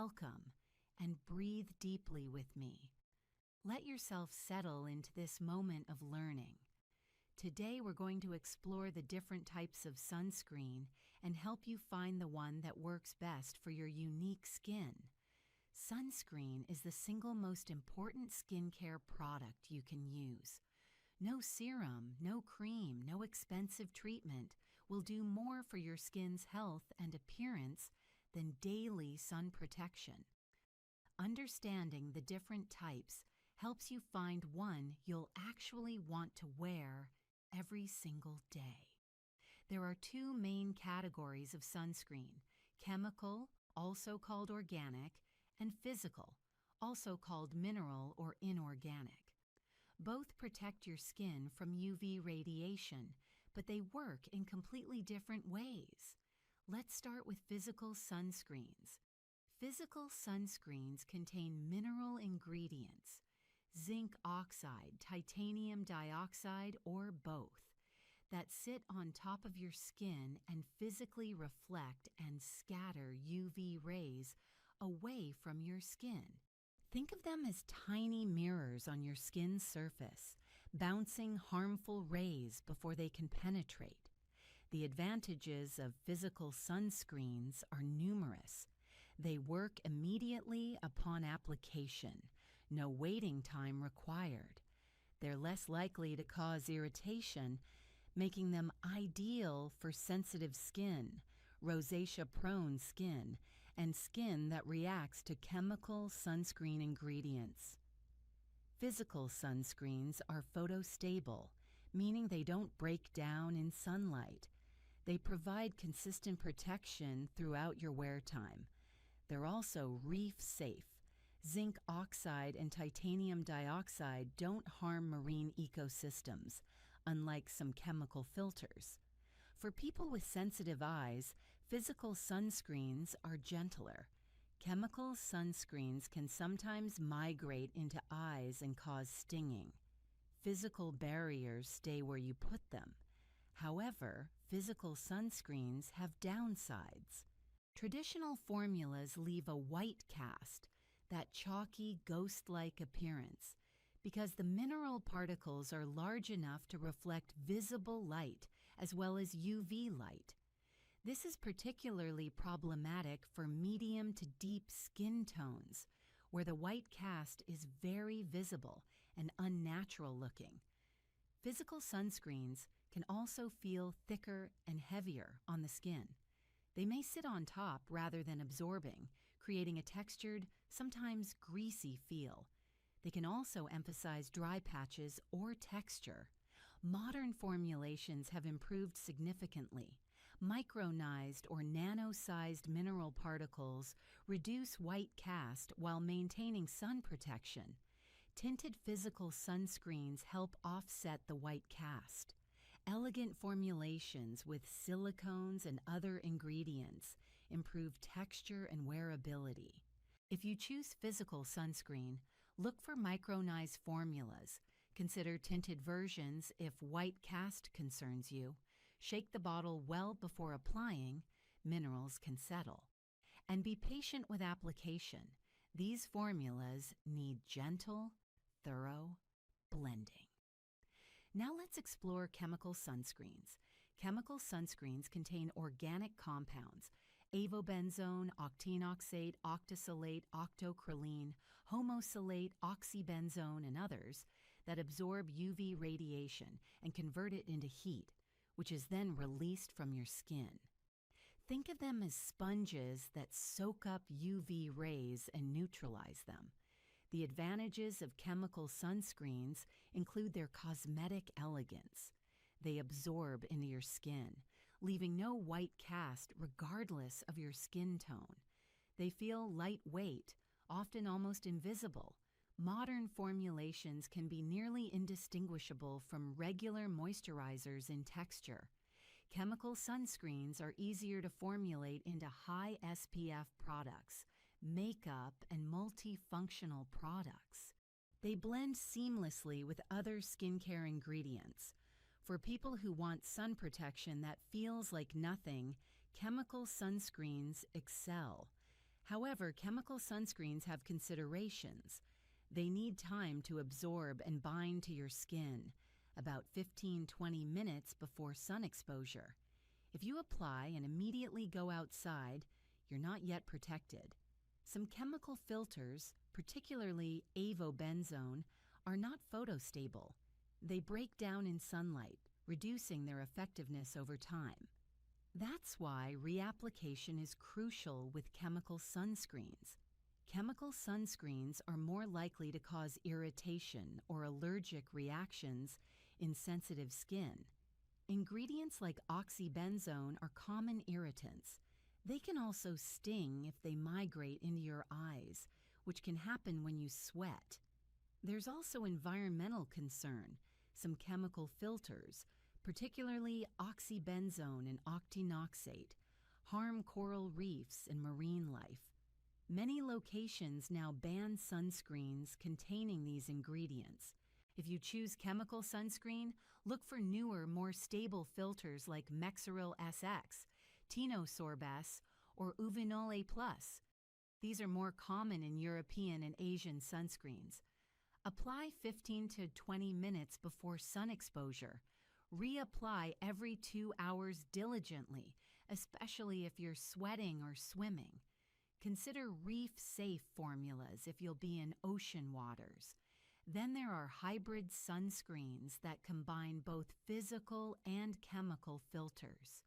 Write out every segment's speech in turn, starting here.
welcome and breathe deeply with me. Let yourself settle into this moment of learning. Today we're going to explore the different types of sunscreen and help you find the one that works best for your unique skin. Sunscreen is the single most important skincare product you can use. No serum, no cream, no expensive treatment will do more for your skin's health and appearance than daily sun protection. Understanding the different types helps you find one you'll actually want to wear every single day. There are two main categories of sunscreen: chemical, also called organic, and physical, also called mineral or inorganic. Both protect your skin from UV radiation, but they work in completely different ways. Let's start with physical sunscreens. Physical sunscreens contain mineral ingredients, zinc oxide, titanium dioxide, or both, that sit on top of your skin and physically reflect and scatter UV rays away from your skin. Think of them as tiny mirrors on your skin's surface, bouncing harmful rays before they can penetrate. The advantages of physical sunscreens are numerous. They work immediately upon application, no waiting time required. They're less likely to cause irritation, making them ideal for sensitive skin, rosacea-prone skin, and skin that reacts to chemical sunscreen ingredients. Physical sunscreens are photostable, meaning they don't break down in sunlight. They provide consistent protection throughout your wear time. They're also reef-safe. Zinc oxide and titanium dioxide don't harm marine ecosystems, unlike some chemical filters. For people with sensitive eyes, physical sunscreens are gentler. Chemical sunscreens can sometimes migrate into eyes and cause stinging. Physical barriers stay where you put them. However, physical sunscreens have downsides. Traditional formulas leave a white cast, that chalky, ghost-like appearance, because the mineral particles are large enough to reflect visible light as well as UV light. This is particularly problematic for medium to deep skin tones, where the white cast is very visible and unnatural looking. Physical sunscreens can also feel thicker and heavier on the skin. They may sit on top rather than absorbing, creating a textured, sometimes greasy feel. They can also emphasize dry patches or texture. Modern formulations have improved significantly. Micronized or nano-sized mineral particles reduce white cast while maintaining sun protection. Tinted physical sunscreens help offset the white cast. Elegant formulations with silicones and other ingredients improve texture and wearability. If you choose physical sunscreen, look for micronized formulas. Consider tinted versions if white cast concerns you. Shake the bottle well before applying. Minerals can settle. And be patient with application. These formulas need gentle, thorough blending. Now let's explore chemical sunscreens. Chemical sunscreens contain organic compounds: avobenzone, octinoxate, octosylate, octocrylene, homosilate, oxybenzone, and others that absorb UV radiation and convert it into heat, which is then released from your skin. Think of them as sponges that soak up UV rays and neutralize them. The advantages of chemical sunscreens include their cosmetic elegance. They absorb into your skin, leaving no white cast regardless of your skin tone. They feel lightweight, often almost invisible. Modern formulations can be nearly indistinguishable from regular moisturizers in texture. Chemical sunscreens are easier to formulate into high SPF products, makeup, and multifunctional products. They blend seamlessly with other skincare ingredients. For people who want sun protection that feels like nothing, chemical sunscreens excel. However, chemical sunscreens have considerations. They need time to absorb and bind to your skin, about 15-20 minutes before sun exposure. If you apply and immediately go outside, you're not yet protected. Some chemical filters, particularly avobenzone, are not photostable. They break down in sunlight, reducing their effectiveness over time. That's why reapplication is crucial with chemical sunscreens. Chemical sunscreens are more likely to cause irritation or allergic reactions in sensitive skin. Ingredients like oxybenzone are common irritants. They can also sting if they migrate into your eyes, which can happen when you sweat. There's also environmental concern. Some chemical filters, particularly oxybenzone and octinoxate, harm coral reefs and marine life. Many locations now ban sunscreens containing these ingredients. If you choose chemical sunscreen, look for newer, more stable filters like 𝒓𝒆𝒂𝒂𝒍, tinosorbas, or uvinol A+. These are more common in European and Asian sunscreens. Apply 15 to 20 minutes before sun exposure. Reapply every 2 hours diligently, especially if you're sweating or swimming. Consider reef-safe formulas if you'll be in ocean waters. Then there are hybrid sunscreens that combine both physical and chemical filters.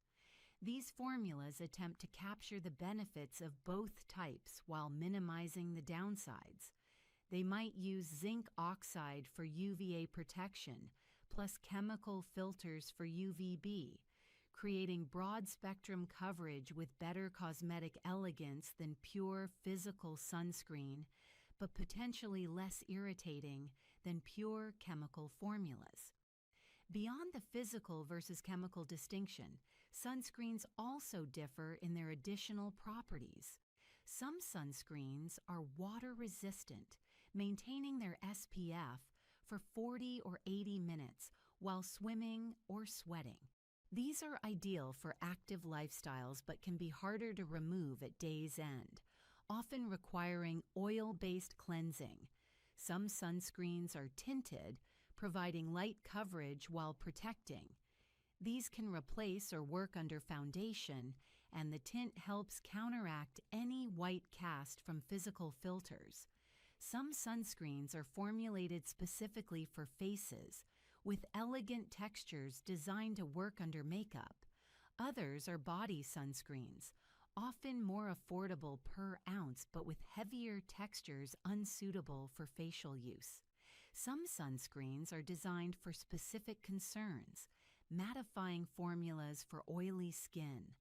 These formulas attempt to capture the benefits of both types while minimizing the downsides. They might use zinc oxide for UVA protection, plus chemical filters for UVB, creating broad-spectrum coverage with better cosmetic elegance than pure physical sunscreen, but potentially less irritating than pure chemical formulas. Beyond the physical versus chemical distinction, sunscreens also differ in their additional properties. Some sunscreens are water-resistant, maintaining their SPF for 40 or 80 minutes while swimming or sweating. These are ideal for active lifestyles but can be harder to remove at day's end, often requiring oil-based cleansing. Some sunscreens are tinted, providing light coverage while protecting. These can replace or work under foundation, and the tint helps counteract any white cast from physical filters. Some sunscreens are formulated specifically for faces, with elegant textures designed to work under makeup. Others are body sunscreens, often more affordable per ounce but with heavier textures unsuitable for facial use. Some sunscreens are designed for specific concerns: mattifying formulas for oily skin,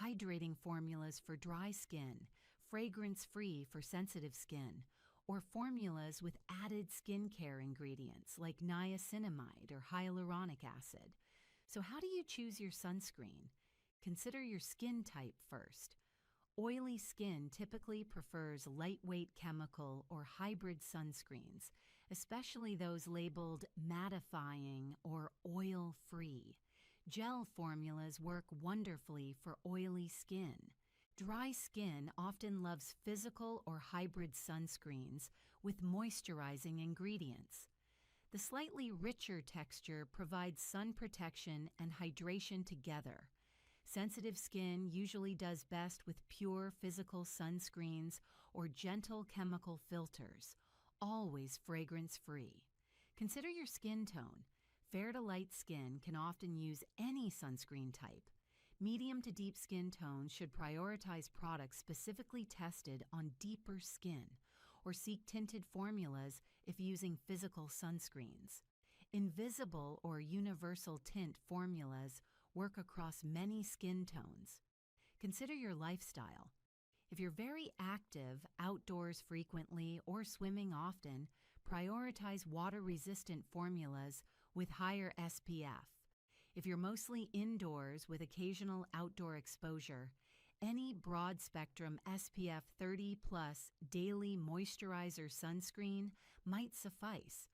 hydrating formulas for dry skin, fragrance-free for sensitive skin, or formulas with added skincare ingredients like niacinamide or hyaluronic acid. So how do you choose your sunscreen? Consider your skin type first. Oily skin typically prefers lightweight chemical or hybrid sunscreens, especially those labeled mattifying or oil-free. Gel formulas work wonderfully for oily skin. Dry skin often loves physical or hybrid sunscreens with moisturizing ingredients. The slightly richer texture provides sun protection and hydration together. Sensitive skin usually does best with pure physical sunscreens or gentle chemical filters, always fragrance-free. Consider your skin tone. Fair to light skin can often use any sunscreen type. Medium to deep skin tones should prioritize products specifically tested on deeper skin, or seek tinted formulas if using physical sunscreens. Invisible or universal tint formulas work across many skin tones. Consider your lifestyle. If you're very active, outdoors frequently, or swimming often, prioritize water-resistant formulas with higher SPF. If you're mostly indoors with occasional outdoor exposure, any broad-spectrum SPF 30+ daily moisturizer sunscreen might suffice.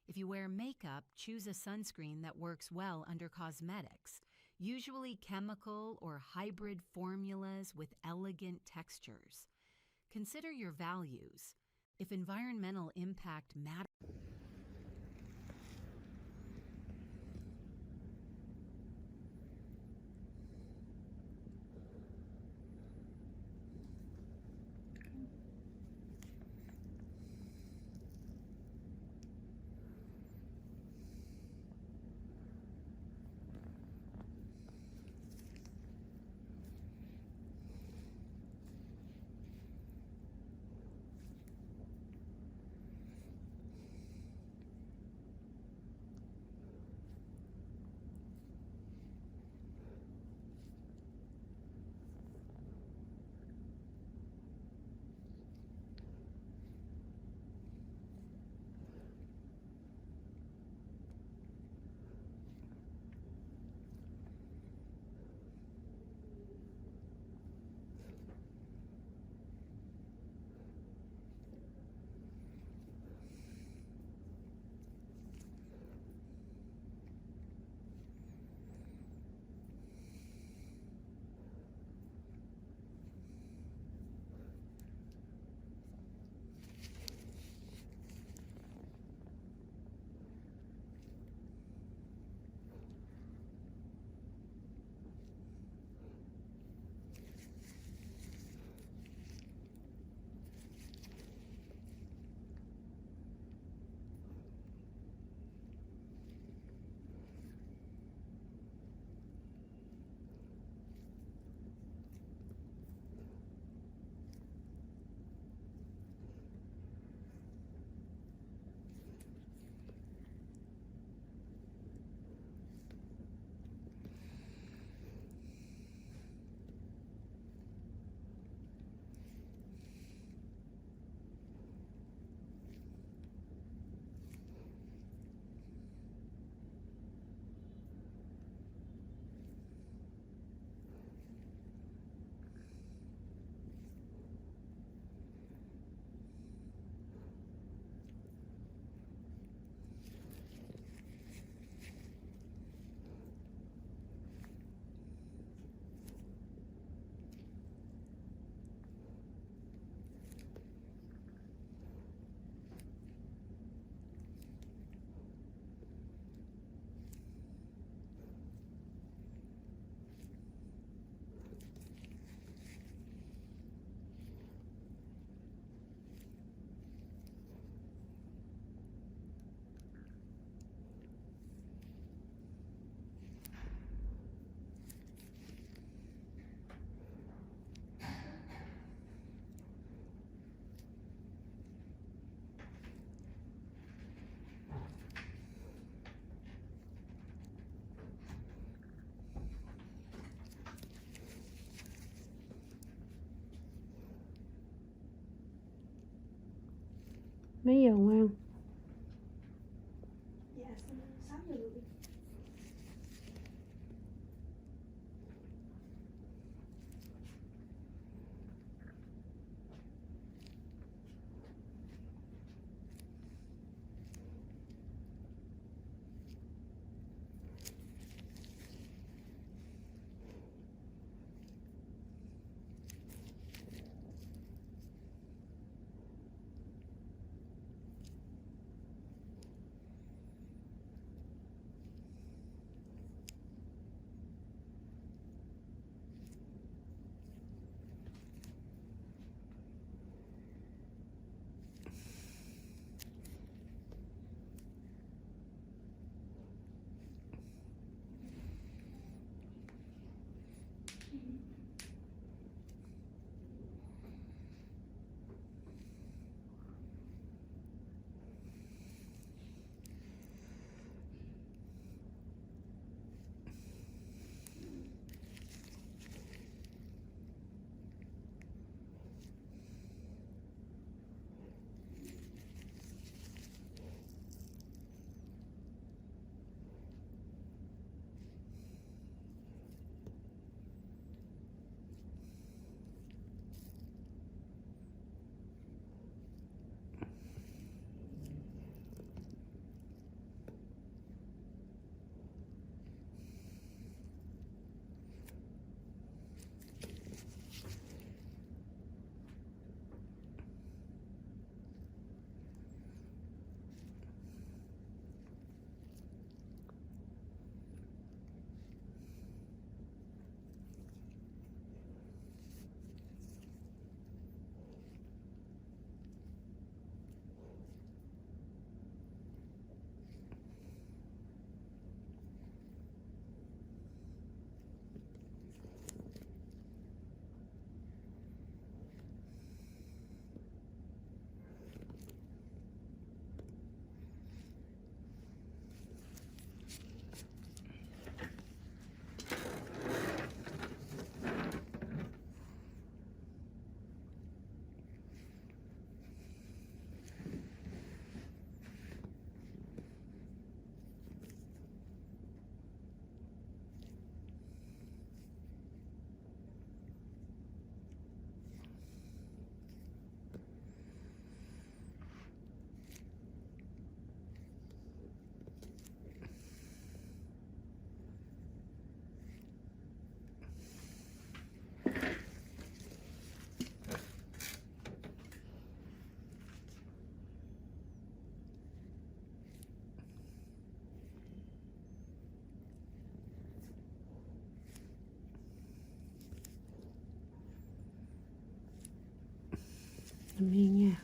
If you wear makeup, choose a sunscreen that works well under cosmetics, usually chemical or hybrid formulas with elegant textures. Consider your values. If environmental impact matters, Mấy giờ ngoan? Dạ 6 giờ. làm yên nha.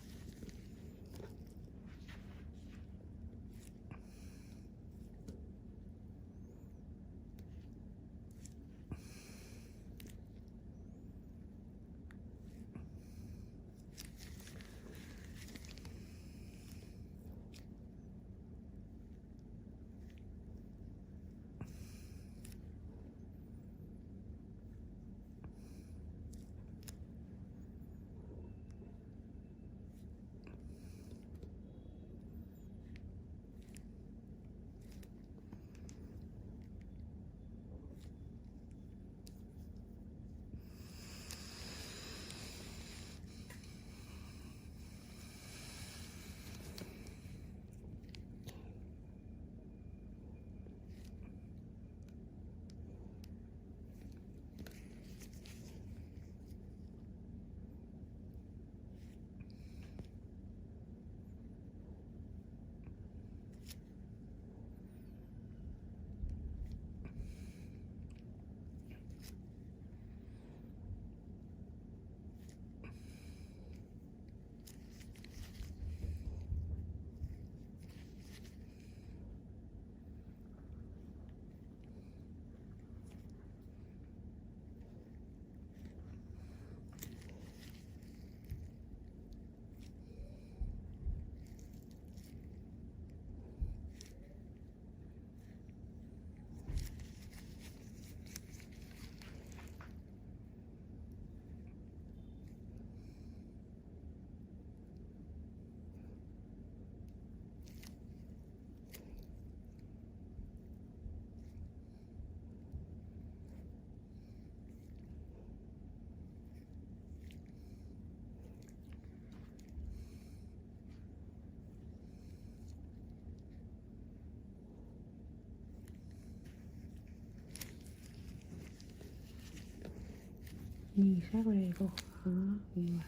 Nhìn sát đây cô. Đó, nhìn vào.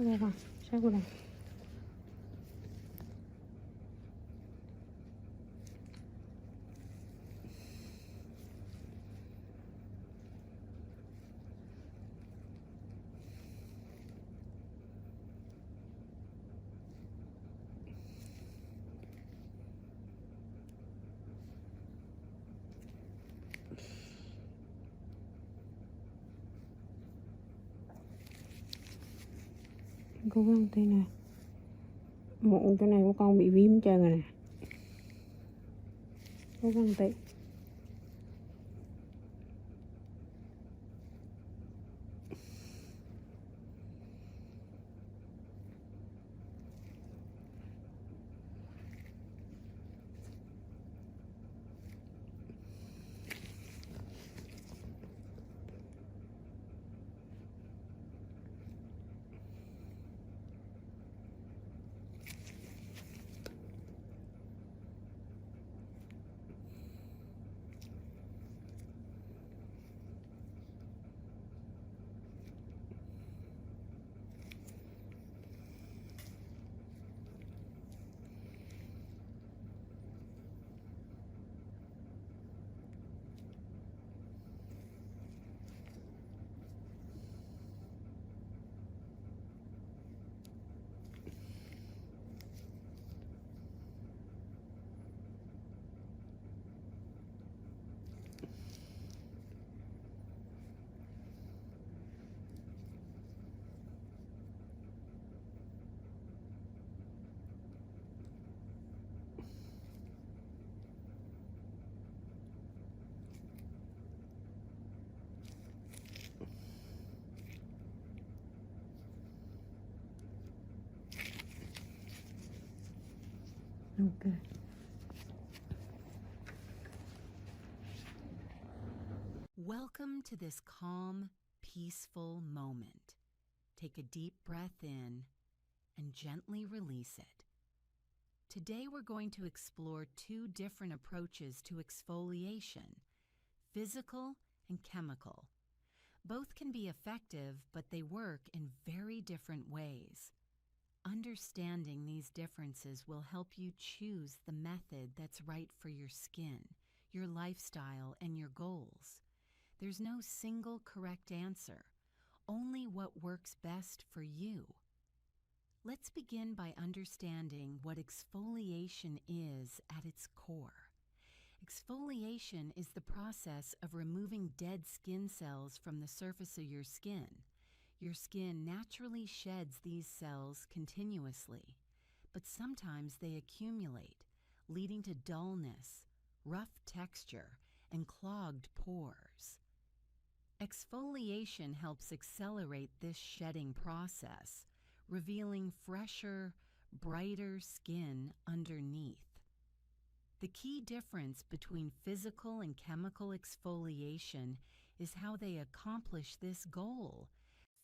đây con, sát vào đây. Cố gắng tí nè, mụn chỗ này của con bị viêm trơn rồi nè, cố gắng tí. Ok. Welcome to this calm, peaceful moment. Take a deep breath in and gently release it. Today we're going to explore two different approaches to exfoliation, physical and chemical. Both can be effective, but they work in very different ways. Understanding these differences will help you choose the method that's right for your skin, your lifestyle, and your goals. There's no single correct answer, only what works best for you. Let's begin by understanding what exfoliation is at its core. Exfoliation is the process of removing dead skin cells from the surface of your skin. Your skin naturally sheds these cells continuously, but sometimes they accumulate, leading to dullness, rough texture, and clogged pores. Exfoliation helps accelerate this shedding process, revealing fresher, brighter skin underneath. The key difference between physical and chemical exfoliation is how they accomplish this goal.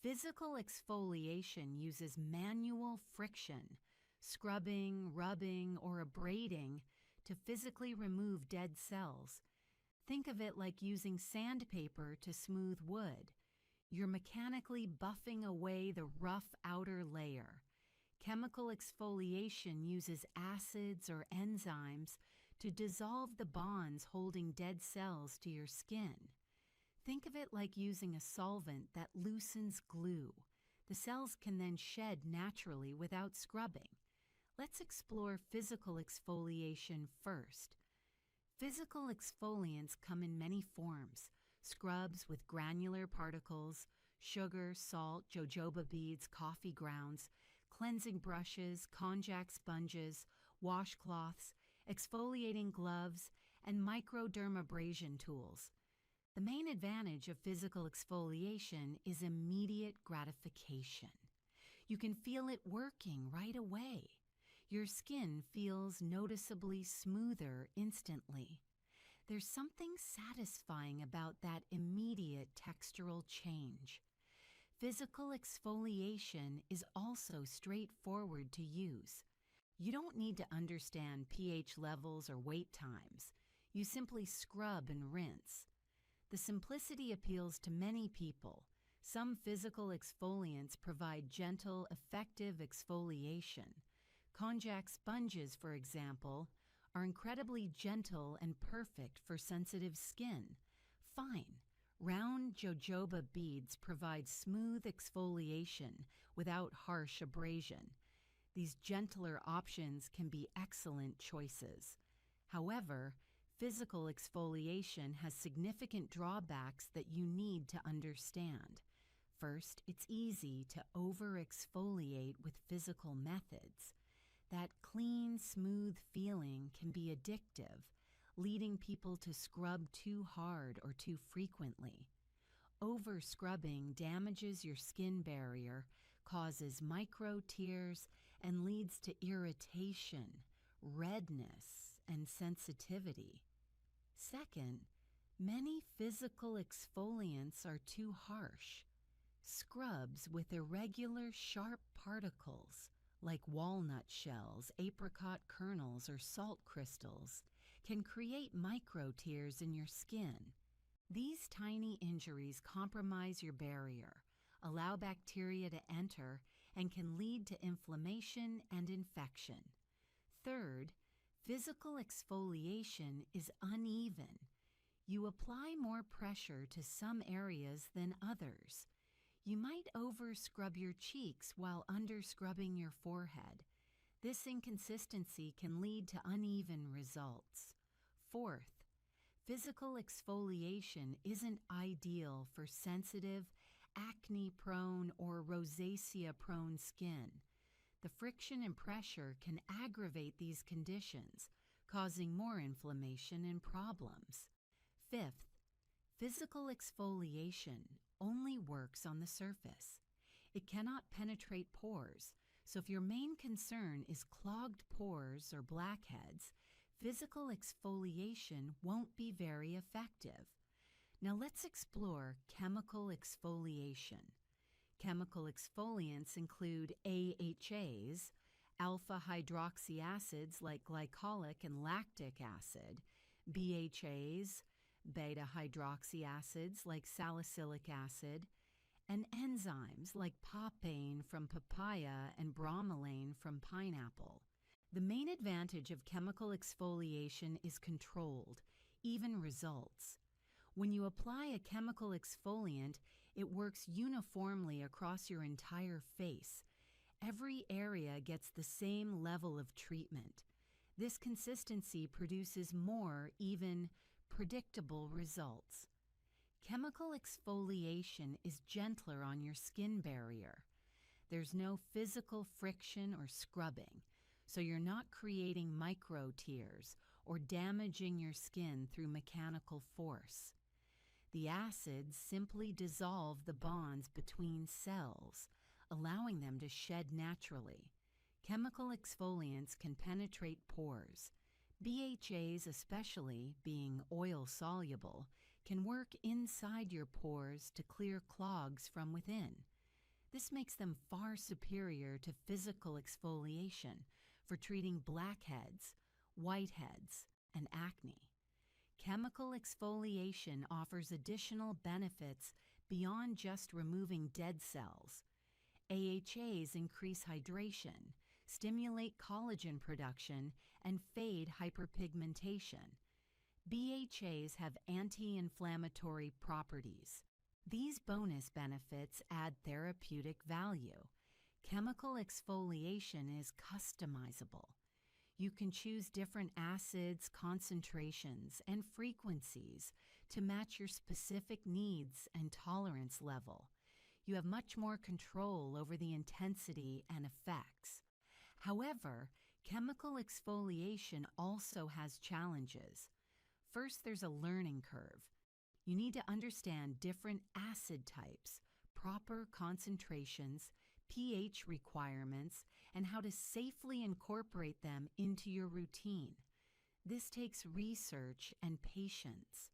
Physical exfoliation uses manual friction, scrubbing, rubbing, or abrading to physically remove dead cells. Think of it like using sandpaper to smooth wood. You're mechanically buffing away the rough outer layer. Chemical exfoliation uses acids or enzymes to dissolve the bonds holding dead cells to your skin. Think of it like using a solvent that loosens glue. The cells can then shed naturally without scrubbing. Let's explore physical exfoliation first. Physical exfoliants come in many forms: scrubs with granular particles, sugar, salt, jojoba beads, coffee grounds, cleansing brushes, konjac sponges, washcloths, exfoliating gloves, and microdermabrasion tools. The main advantage of physical exfoliation is immediate gratification. You can feel it working right away. Your skin feels noticeably smoother instantly. There's something satisfying about that immediate textural change. Physical exfoliation is also straightforward to use. You don't need to understand pH levels or wait times. You simply scrub and rinse. The simplicity appeals to many people. Some physical exfoliants provide gentle, effective exfoliation. Konjac sponges, for example, are incredibly gentle and perfect for sensitive skin. Fine, round jojoba beads provide smooth exfoliation without harsh abrasion. These gentler options can be excellent choices. However, physical exfoliation has significant drawbacks that you need to understand. First, it's easy to over-exfoliate with physical methods. That clean, smooth feeling can be addictive, leading people to scrub too hard or too frequently. Over-scrubbing damages your skin barrier, causes micro tears, and leads to irritation, redness, and sensitivity. Second, many physical exfoliants are too harsh. Scrubs with irregular, sharp particles, like walnut shells, apricot kernels, or salt crystals, can create micro tears in your skin. These tiny injuries compromise your barrier, allow bacteria to enter, and can lead to inflammation and infection. Third, physical exfoliation is uneven. You apply more pressure to some areas than others. You might over-scrub your cheeks while under-scrubbing your forehead. This inconsistency can lead to uneven results. Fourth, physical exfoliation isn't ideal for sensitive, acne-prone, or rosacea-prone skin. The friction and pressure can aggravate these conditions, causing more inflammation and problems. Fifth, physical exfoliation only works on the surface. It cannot penetrate pores, so if your main concern is clogged pores or blackheads, physical exfoliation won't be very effective. Now let's explore chemical exfoliation. Chemical exfoliants include AHAs, alpha hydroxy acids like glycolic and lactic acid, BHAs, beta hydroxy acids like salicylic acid, and enzymes like papain from papaya and bromelain from pineapple. The main advantage of chemical exfoliation is controlled, even results. When you apply a chemical exfoliant, it works uniformly across your entire face. Every area gets the same level of treatment. This consistency produces more, even predictable results. Chemical exfoliation is gentler on your skin barrier. There's no physical friction or scrubbing, so you're not creating micro tears or damaging your skin through mechanical force. The acids simply dissolve the bonds between cells, allowing them to shed naturally. Chemical exfoliants can penetrate pores. BHAs, especially being oil-soluble, can work inside your pores to clear clogs from within. This makes them far superior to physical exfoliation for treating blackheads, whiteheads, and acne. Chemical exfoliation offers additional benefits beyond just removing dead cells. AHAs increase hydration, stimulate collagen production, and fade hyperpigmentation. BHAs have anti-inflammatory properties. These bonus benefits add therapeutic value. Chemical exfoliation is customizable. You can choose different acids, concentrations, and frequencies to match your specific needs and tolerance level. You have much more control over the intensity and effects. However, chemical exfoliation also has challenges. First, there's a learning curve. You need to understand different acid types, proper concentrations, pH requirements, and how to safely incorporate them into your routine. This takes research and patience.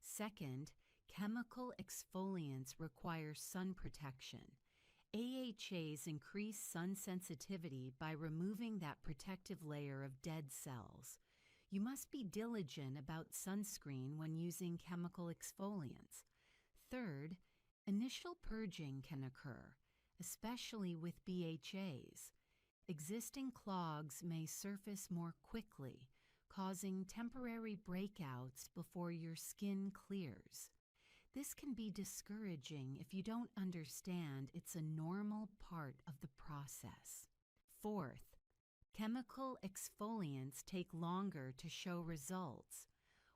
Second, chemical exfoliants require sun protection. AHAs increase sun sensitivity by removing that protective layer of dead cells. You must be diligent about sunscreen when using chemical exfoliants. Third, Initial purging can occur, especially with BHAs. Existing clogs may surface more quickly, causing temporary breakouts before your skin clears. This can be discouraging if you don't understand it's a normal part of the process. Fourth, chemical exfoliants take longer to show results.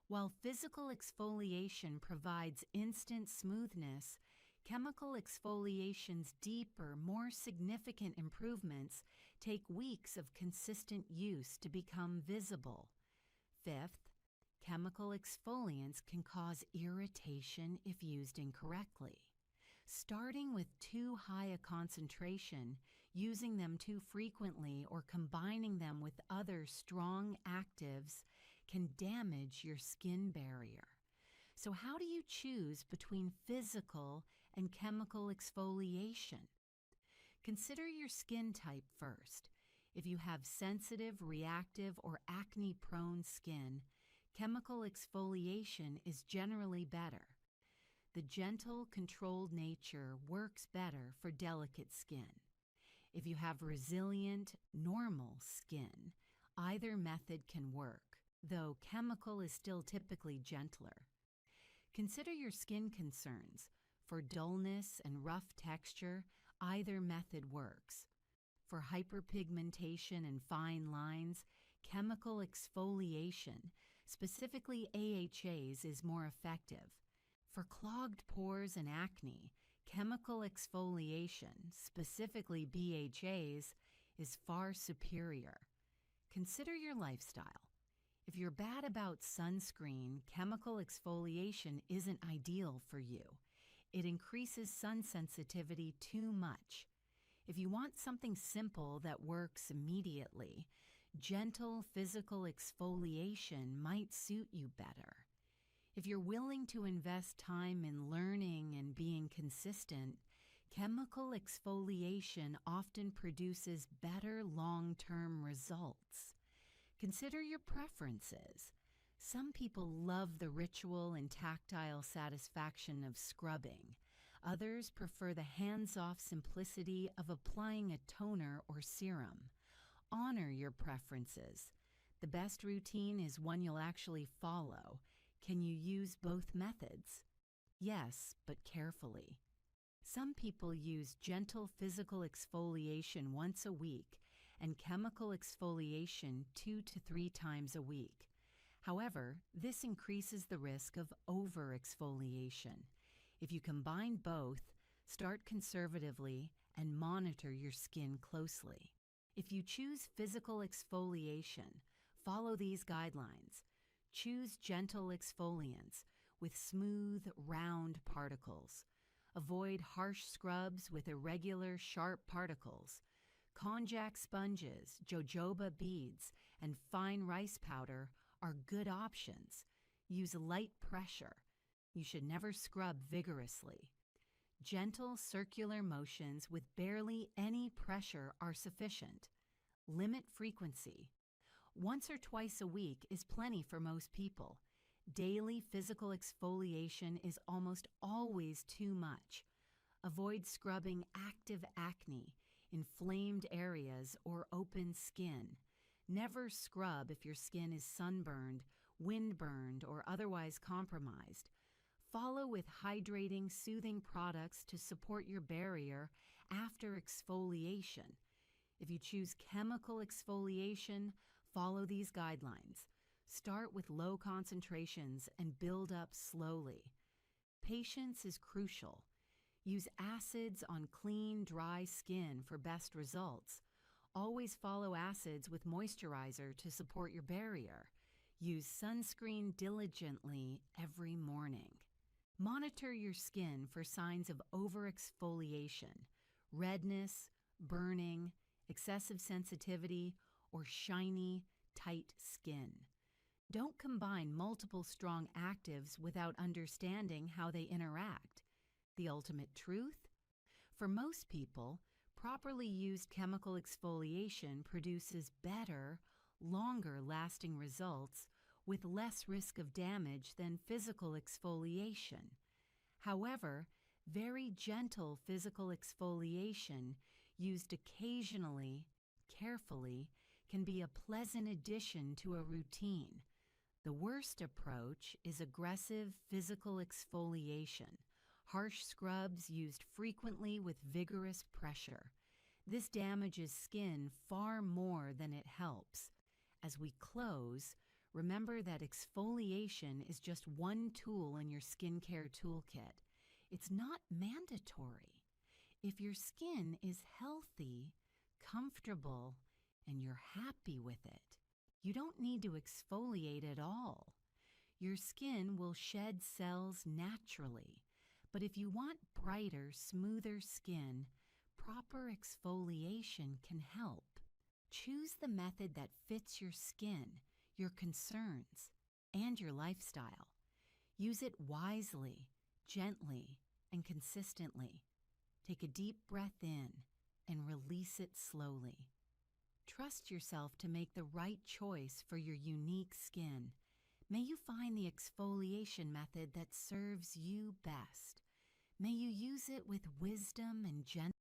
While physical exfoliation provides instant smoothness, chemical exfoliation's deeper, more significant improvements take weeks of consistent use to become visible. Fifth, chemical exfoliants can cause irritation if used incorrectly. Starting with too high a concentration, using them too frequently, or combining them with other strong actives can damage your skin barrier. So how do you choose between physical and chemical exfoliation? Consider your skin type first. If you have sensitive, reactive, or acne-prone skin, chemical exfoliation is generally better. The gentle, controlled nature works better for delicate skin. If you have resilient, normal skin, either method can work, though chemical is still typically gentler. Consider your skin concerns. For dullness and rough texture, either method works. For hyperpigmentation and fine lines, chemical exfoliation, specifically AHAs, is more effective. For clogged pores and acne, chemical exfoliation, specifically BHAs, is far superior. Consider your lifestyle. If you're bad about sunscreen, chemical exfoliation isn't ideal for you. It increases sun sensitivity too much. If you want something simple that works immediately, gentle physical exfoliation might suit you better. If you're willing to invest time in learning and being consistent, chemical exfoliation often produces better long-term results. Consider your preferences. Some people love the ritual and tactile satisfaction of scrubbing. Others prefer the hands-off simplicity of applying a toner or serum. Honor your preferences. The best routine is one you'll actually follow. Can you use both methods? Yes, but carefully. Some people use gentle physical exfoliation once a week and chemical exfoliation 2 to 3 times a week. However, this increases the risk of over-exfoliation. If you combine both, start conservatively and monitor your skin closely. If you choose physical exfoliation, follow these guidelines. Choose gentle exfoliants with smooth, round particles. Avoid harsh scrubs with irregular, sharp particles. Konjac sponges, jojoba beads, and fine rice powder are good options. Use light pressure. You should never scrub vigorously. Gentle circular motions with barely any pressure are sufficient. Limit frequency. Once or twice a week is plenty for most people. Daily physical exfoliation is almost always too much. Avoid scrubbing active acne, inflamed areas, or open skin. Never scrub if your skin is sunburned, windburned, or otherwise compromised. Follow with hydrating, soothing products to support your barrier after exfoliation. If you choose chemical exfoliation, follow these guidelines. Start with low concentrations and build up slowly. Patience is crucial. Use acids on clean, dry skin for best results. Always follow acids with moisturizer to support your barrier. Use sunscreen diligently every morning. Monitor your skin for signs of overexfoliation, redness, burning, excessive sensitivity, or shiny, tight skin. Don't combine multiple strong actives without understanding how they interact. The ultimate truth? For most people, properly used chemical exfoliation produces better, longer-lasting results with less risk of damage than physical exfoliation. However, Very gentle physical exfoliation used occasionally, carefully, can be a pleasant addition to a routine. The worst approach is aggressive physical exfoliation, harsh scrubs used frequently with vigorous pressure. This damages skin far more than it helps. As we close, remember that exfoliation is just one tool in your skincare toolkit. It's not mandatory. If your skin is healthy, comfortable, and you're happy with it, you don't need to exfoliate at all. Your skin will shed cells naturally, but if you want brighter, smoother skin, proper exfoliation can help. Choose the method that fits your skin, your concerns, and your lifestyle. Use it wisely, gently, and consistently. Take a deep breath in and release it slowly. Trust yourself to make the right choice for your unique skin. May you find the exfoliation method that serves you best. May you use it with wisdom and gentleness.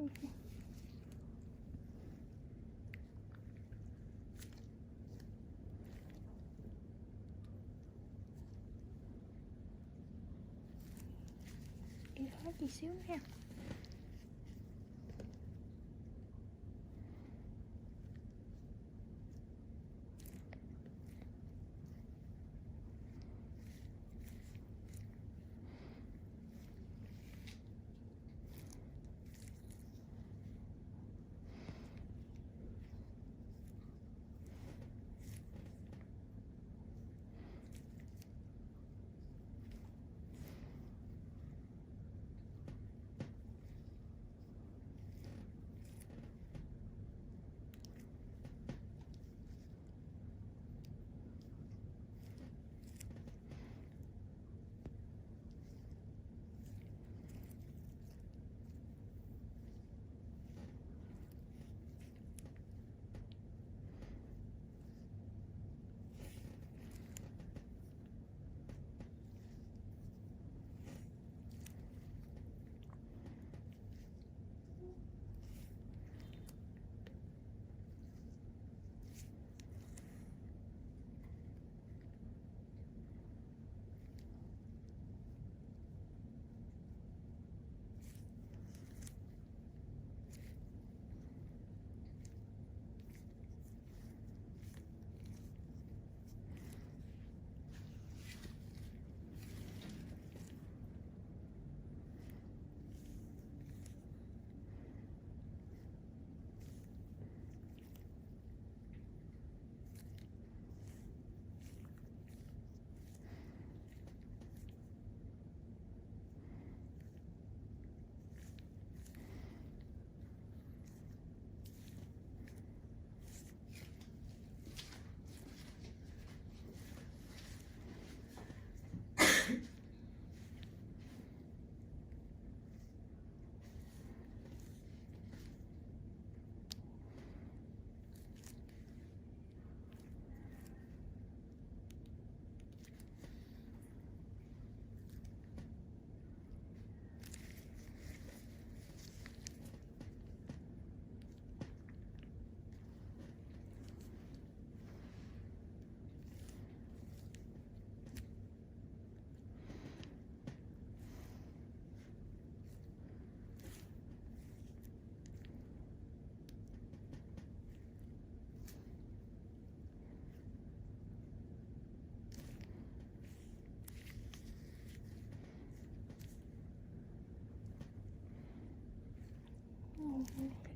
Đi thôi chị xíu nha.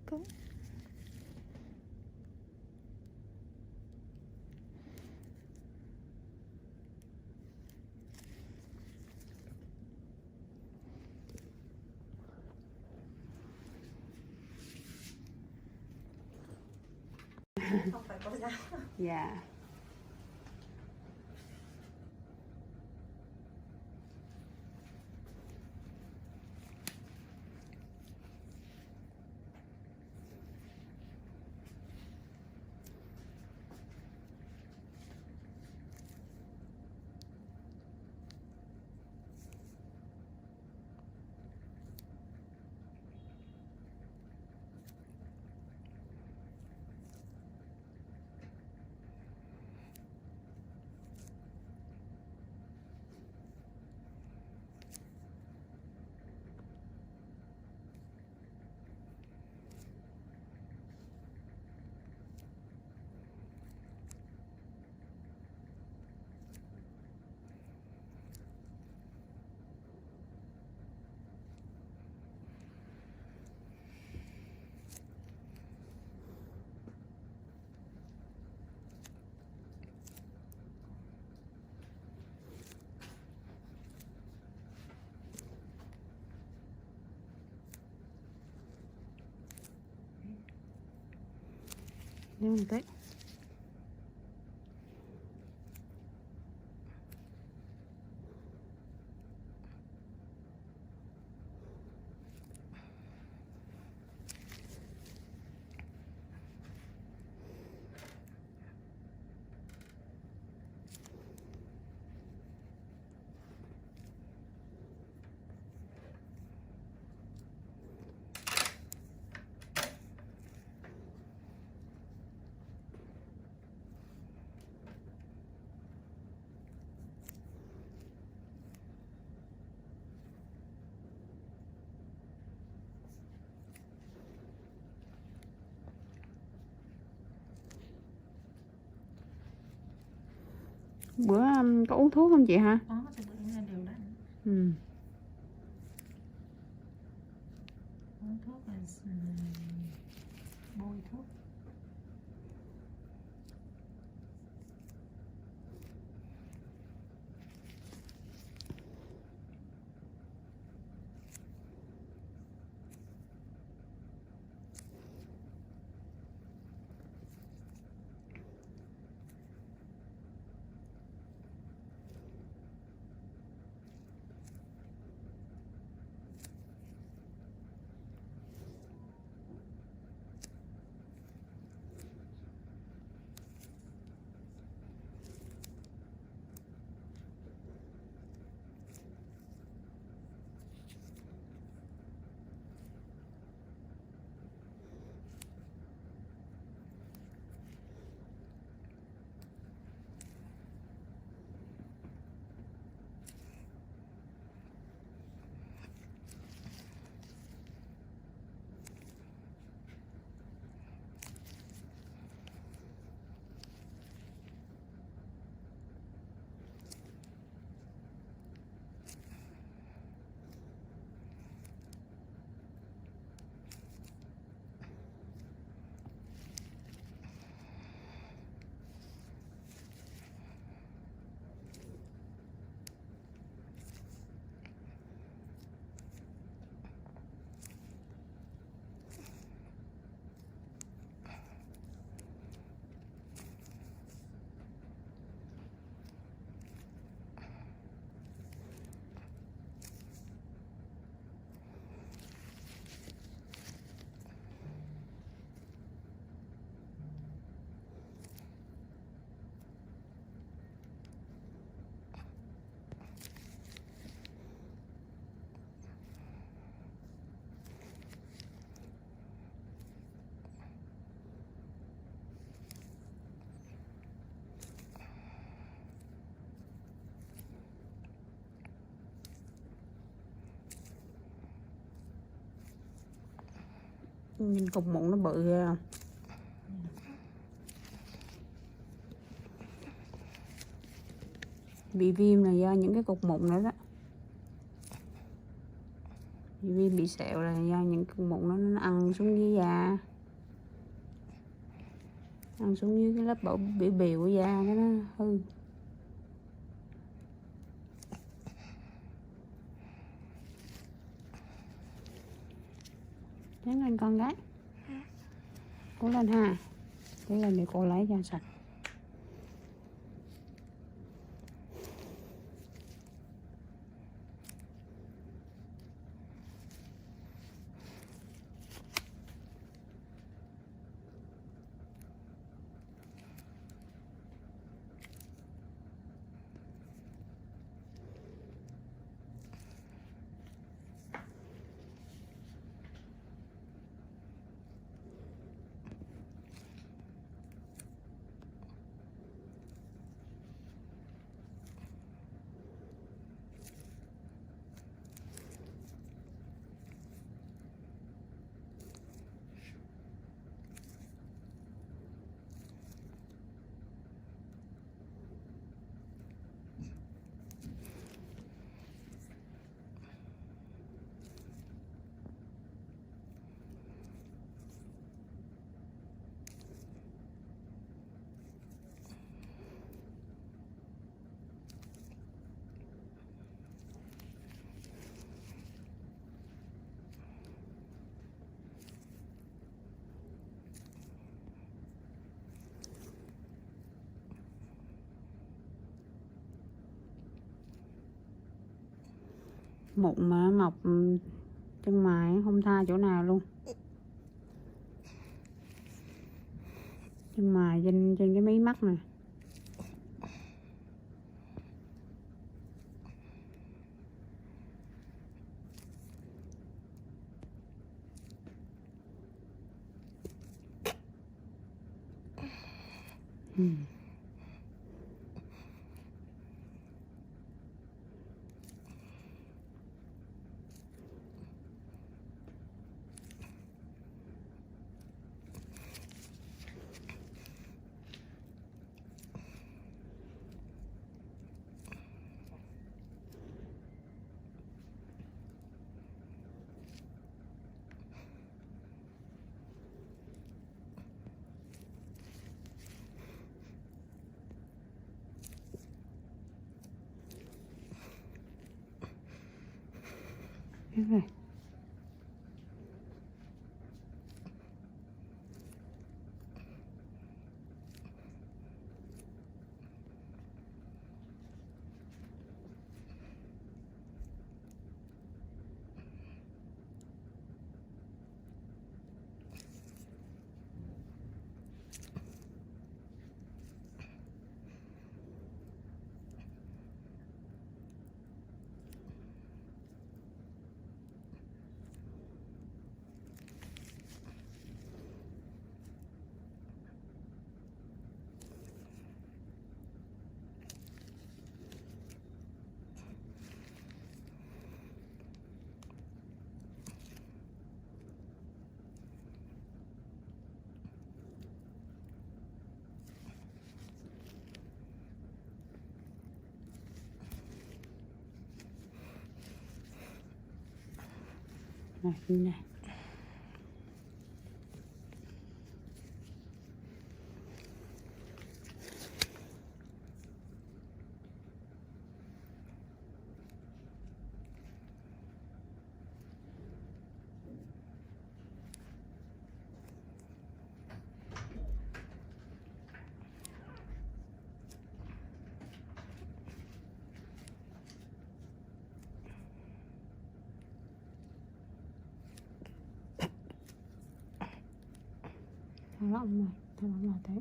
Cứng. Không phải có dao. Dạ. Nếu một tí. Bữa có uống thuốc không chị hả? Có, thì bữa nay đều đặn. Ừ. Uống thuốc là bôi thuốc. Nhìn cục mụn nó bự ghê không? Bị viêm là do những cái cục mụn nữa đó. Bị viêm bị sẹo là do những cục mụn nó ăn xuống dưới da, ăn xuống dưới cái lớp biểu bì của da cái nó hư. Đứng lên con gái, cố lên ha, cố lên để cô lấy cho sạch. Mụn mà mọc chân mày không tha chỗ nào luôn. Chân mày trên cái mí mắt nè. Biết rồi. Rồi, nhìn này. Thả lỏng mà thế.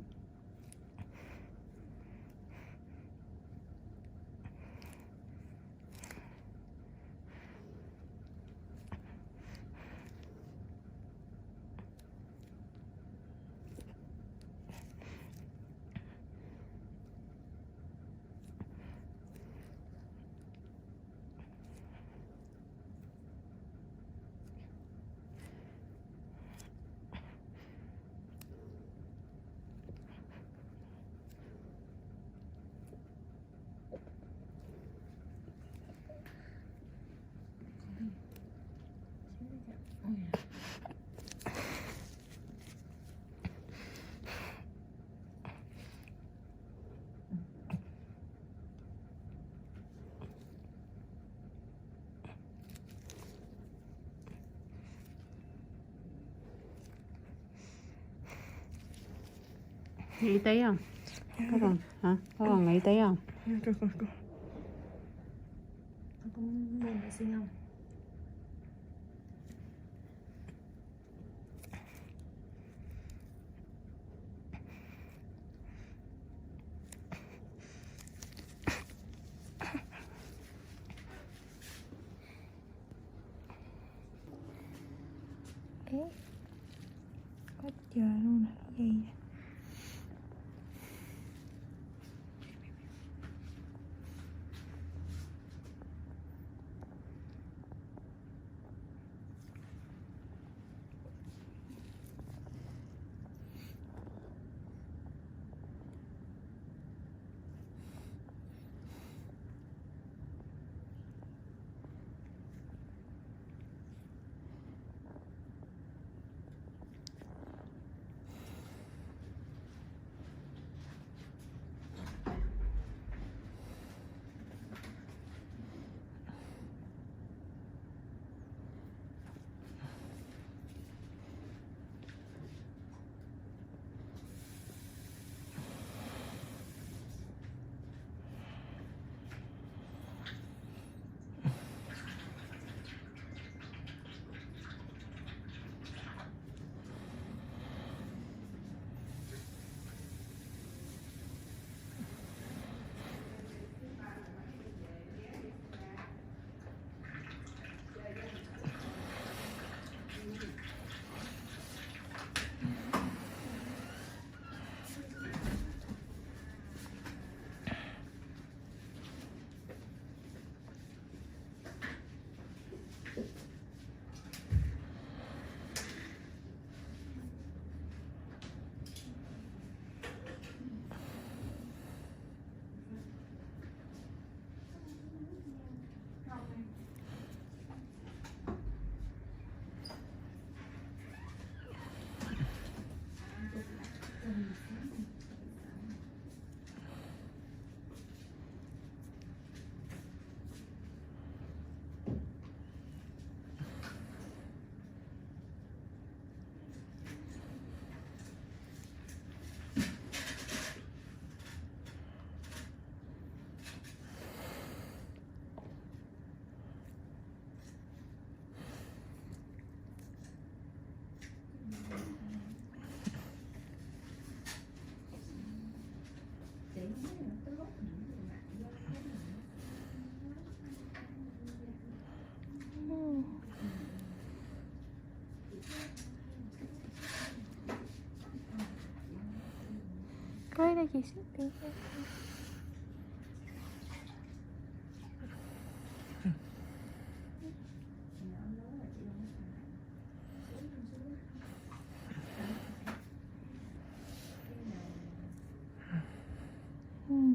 Nghĩ tí không? Có còn hả? Có còn nghĩ tí không? Rồi. Con có buồn vệ sinh không? Ê, quá trời luôn hả? Cái gì vậy? đây chị xích đi.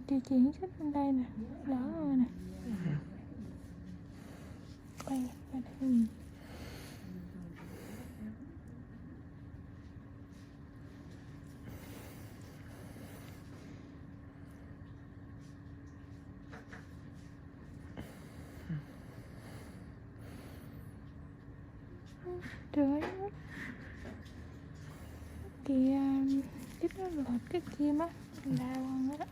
Chị chuyển xích bên đây nè, đỡ rồi nè. Quay đây. Trời ơi, kìa, cái đó là cái kim á, đau hơn đó.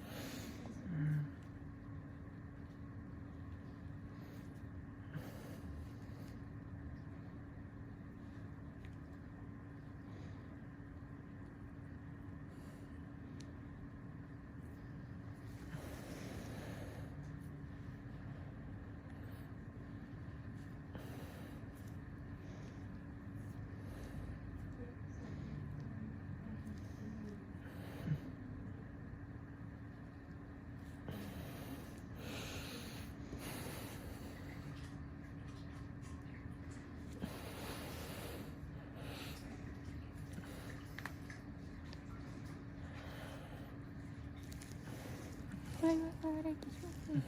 Quay đây chị xuống.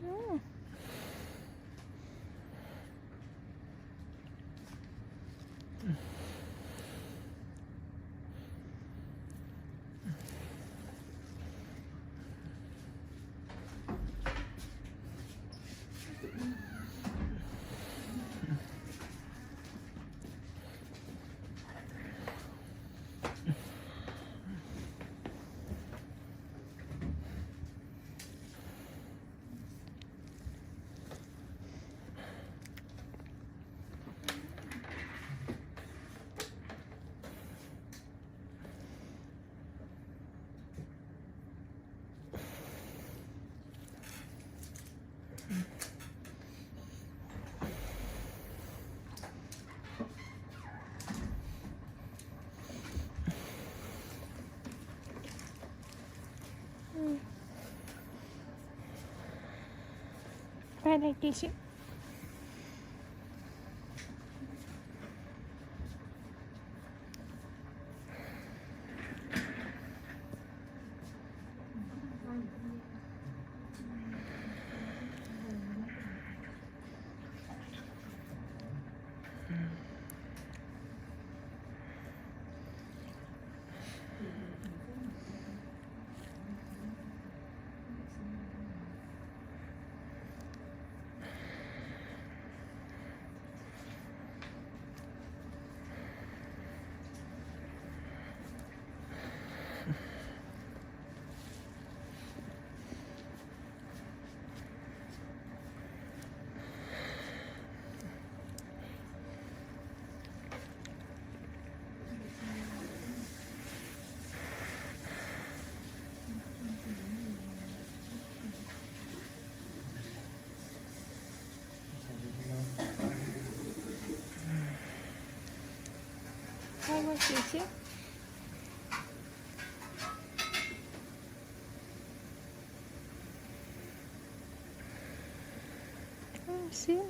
Đó. Quay đây chị xíu. Quay qua chị xíu. Xíu.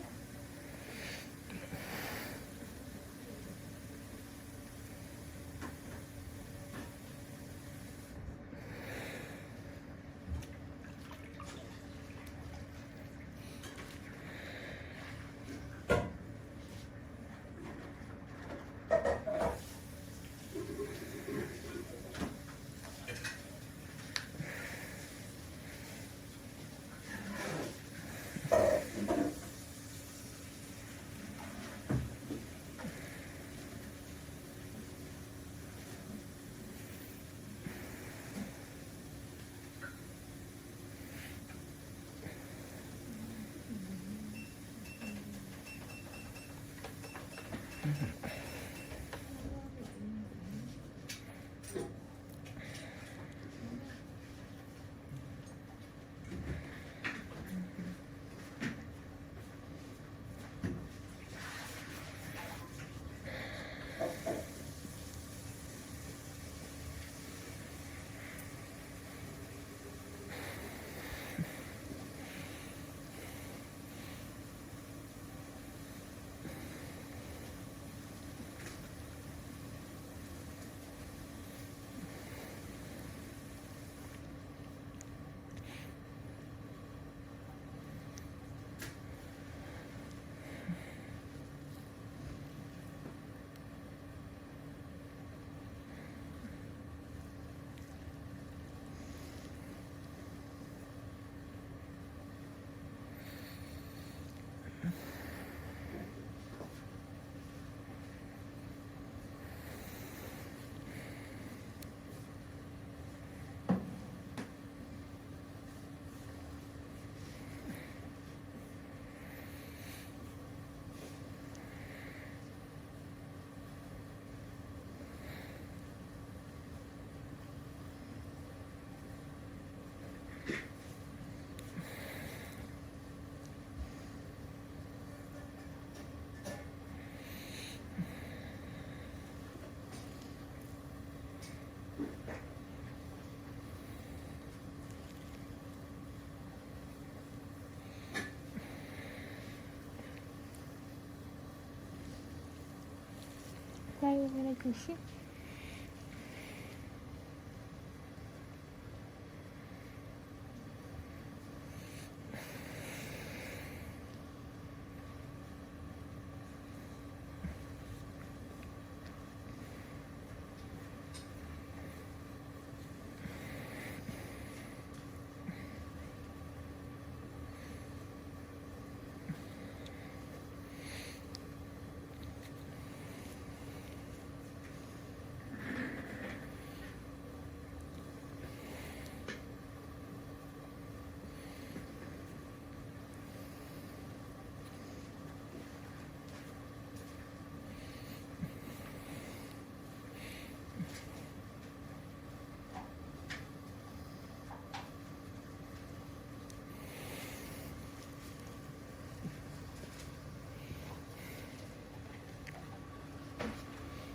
𝑭𝒂𝒂𝒍